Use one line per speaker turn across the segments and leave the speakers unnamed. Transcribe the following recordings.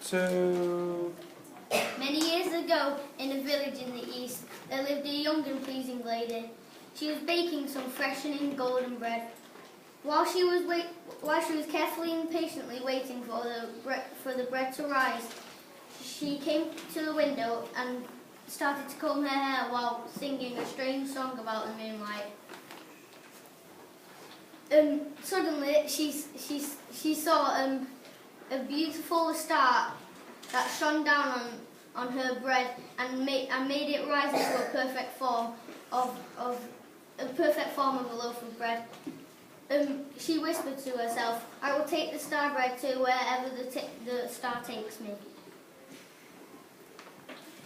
2.
Many years ago, in a village in the east, there lived a young and pleasing lady. She was baking some freshening golden bread. While she was carefully and patiently waiting for the bread to rise, she came to the window and started to comb her hair while singing a strange song about the moonlight. Suddenly, she saw a beautiful star that shone down on her bread and made it rise into a perfect form of a loaf of bread. She whispered to herself, "I will take the star bread to wherever the star takes me."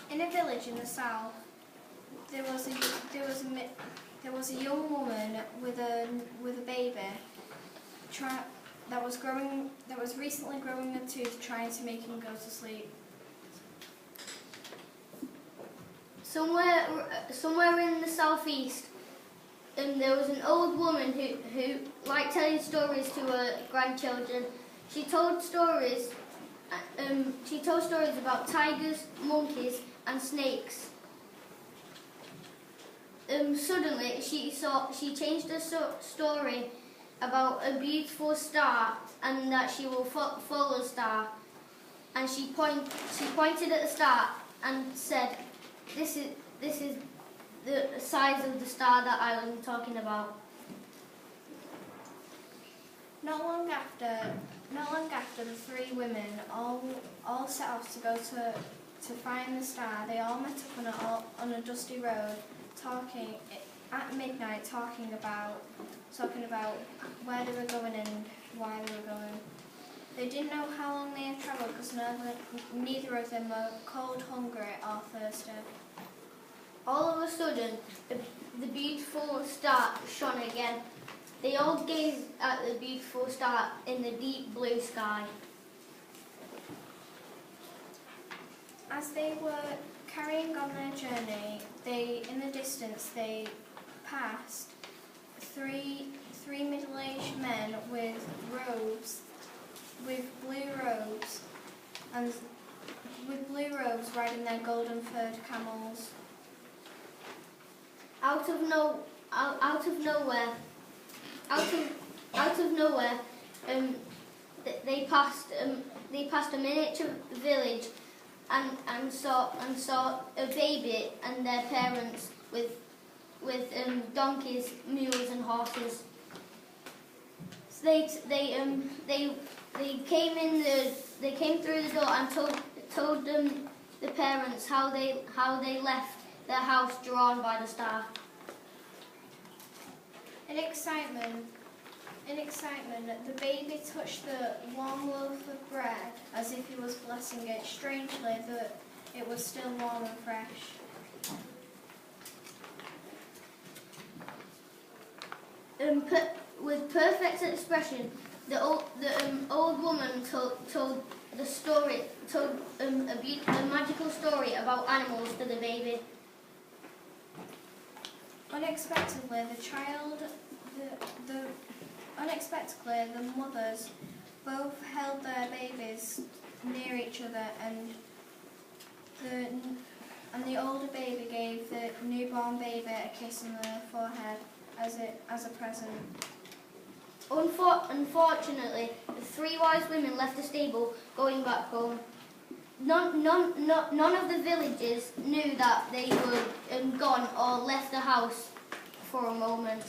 In a village in the south, there was a young woman with a baby that was recently growing a tooth, trying to make him go to sleep.
Somewhere in the southeast, there was an old woman who liked telling stories to her grandchildren. She told stories about tigers, monkeys, and snakes. Suddenly, she changed the story about a beautiful star and that she will follow the star. And she pointed at the star and said, "This is the size of the star that I was talking about."
Not long after, the three women all set off to go to find the star. They all met up on a dusty road, talking at midnight, talking about where they were going and why they were going. They didn't know how long they had travelled because neither of them were cold, hungry, or thirsty.
All of a sudden, the beautiful star shone again. They all gazed at the beautiful star in the deep blue sky.
As they were carrying on their journey, in the distance they passed three middle-aged men with blue robes riding their golden furred camels.
Out of nowhere, they passed a miniature village and saw a baby and their parents with donkeys, mules, and horses. So they came through the door and told the parents how they left their house drawn by the star.
In excitement, the baby touched the warm loaf of bread as if he was blessing it. Strangely, that it was still warm and fresh.
With perfect expression, the old woman told a magical story about animals to the baby.
Unexpectedly, the mothers both held their babies near each other, and the older baby gave the newborn baby a kiss on the forehead as a present.
Unfortunately, the three wise women left the stable, going back home. None of the villagers knew that they were gone or left the house for a moment.